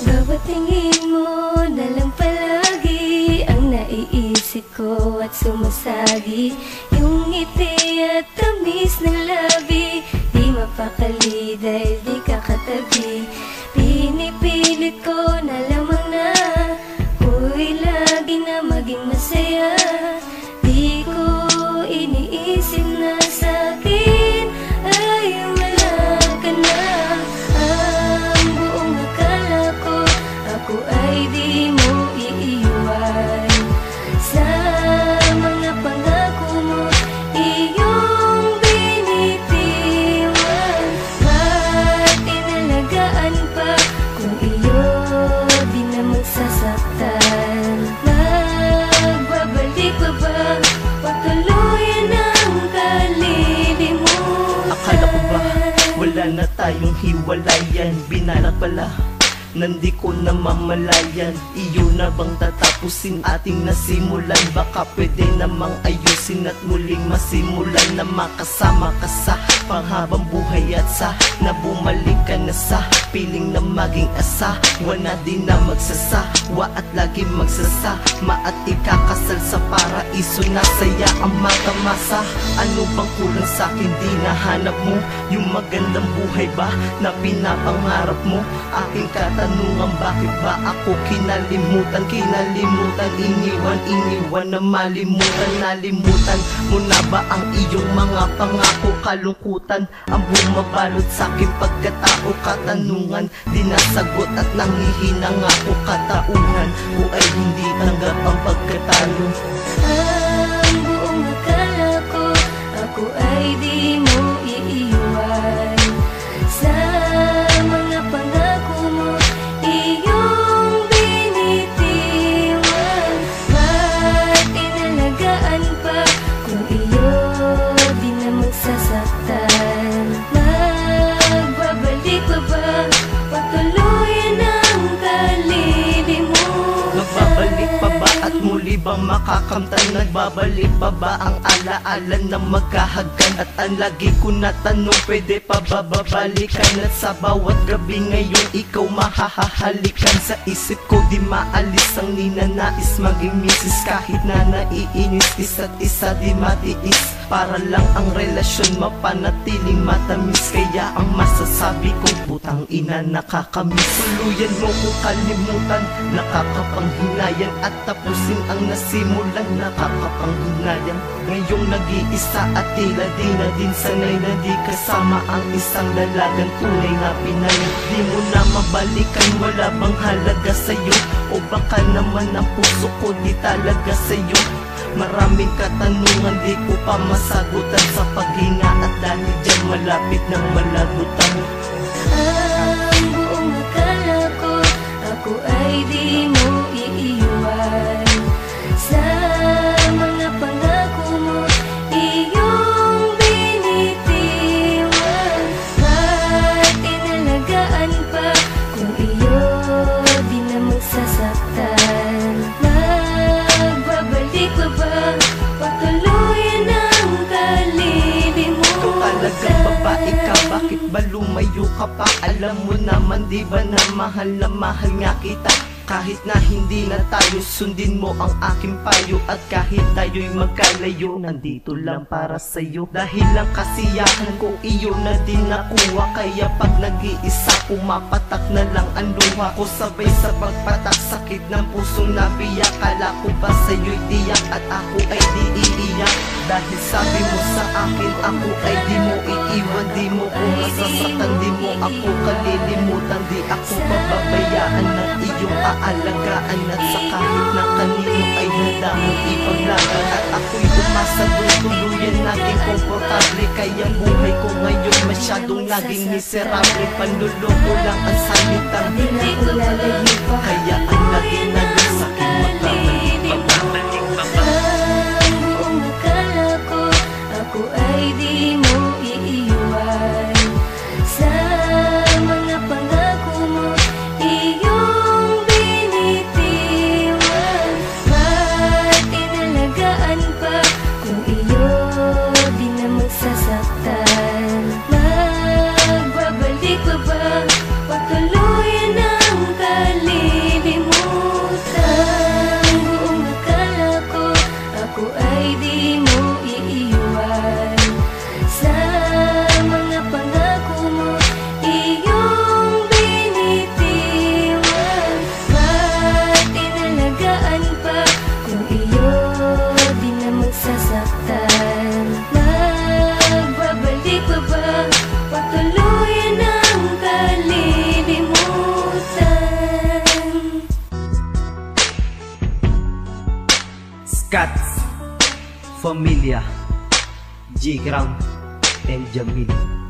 Bawat tingin mo na lang palagi ang naiisip ko at sumasagi. Yung ngiti at tamis ng labi, di mapakali dahil di ka katabi. Pinipilit ko na lamang na ako'y lagi na maging masaya. Di ko iniisip na sa'kin ay wala ka na. Ang buong akala ko ako ay di mo iiwan. Sa mga pangako mo iyong binitiwan. Ba't inalagaan pa kung iyo di na magsasaktan? Magbabalik pa ba patuloyan ang kalilimutan? Akala ko ba wala na tayong hiwalayan? Binalak pala nandi ko na mamalayan. Iyo na bang tatapusin ating nasimulan? Baka pwede namang ayusin at muling masimulan na makasama ka sa panghabang buhay at sa na bumalik ka na sa piling na maging asawa na di na magsasawa at lagi magsasama at ikakasal sa paraiso na saya ang matamasa. Ano bang kulang sa'kin di nahanap mo? Yung magandang buhay ba na pinapangarap mo? Aking katanungan, bakit ba ako kinalimutan? Kinalimutan, iniwan na malimutan. Nalimutan mo na ba ang iyong mga pangako? Kalungkutan ang bumabalot sa'king pagkatao. Katanungan, di nasagot at nangihinang ako. Katauhan ko ay hindi tanggap ang pagkatalo. Ang buong akala ko ako ay di mo iiwan. Sa mga pangako mo iyong binitiwan. Ba't inalagaan pa kung iyo di na magsasaktan? Magbabalik pa ba patuloyan ang kalilimutan? Magbabalik pa ba at muli bang makakamtan? Nagbabalik pa ba ang alaala na magkahagan? At ang lagi ko na tanong, pwede pa ba babalikan? At sa bawat gabi ngayon ikaw mahahalikan. Sa isip ko di maalis ang ninanais maging misis. Kahit na naiinis isa't isa di matiis, para lang ang relasyon mapanatiling matamis. Kaya ang masasabi ko, putang ina nakakamiss. Tuluyan mo ko kalimutan, nakakapanghinayang at tapusin ang nasimulan. Nakakapanghinayang ngayong nag-iisa at tila di na din sanay na di kasama ang isang dalagang tunay na Pinay. Di mo na mabalikan, wala bang halaga sa'yo? O baka naman ang puso ko di talaga sa'yo? Maraming katanungan di ko pa masagutan sa paghinga at dahil dyan malapit ng malagutan. Ang buong akala ko ako ay di mo iiwan. Sa mga pangako mo iyong binitiwan. Ba't inalagaan pa kung iyo di na magsasaktan? Magbabalik pa ba patuloyan ang kalilimutan? Ikaw talagang babae ka, bakit ba lumayo ka pa? Alam mo naman di ba na mahal nga kita? Kahit na hindi na tayo, sundin mo ang aking payo. At kahit tayo'y magkalayo, nandito lang para sa'yo. Dahil lang kasiyahan ko iyo na din nakuha. Kaya pag nag-iisa, pumapatak na lang ang luha ko. Sabay sa pagpatak, sakit ng pusong nabiyak. Kala ko ba sa'yo'y tiyak at ako ay di iiyak? Dahil sabi mo sa akin, ako ay di mo iiwan. Di mo ko masasaktan, di mo ako kalilimutan. Di ako pababayaan ng iyong aalagaan. At sa kahit na kanino ay handa mong ipaglaban. At ako'y umasa doon tuluyan naging komportable. Kaya buhay ko ngayon masyadong naging miserable. Panluloko lang ang salitang Hindi ko lalayo pa. kaya ang laging nagsasakit magbabalik pa ba? Ang buong akala ko ako ay di mo iiwan. Sa mga pangako mo iyong binitiwan. Ba't inalagaan pa kung iyo di na magsasaktan? Magbabalik Cats, Familia, G-Ground, and Jamil.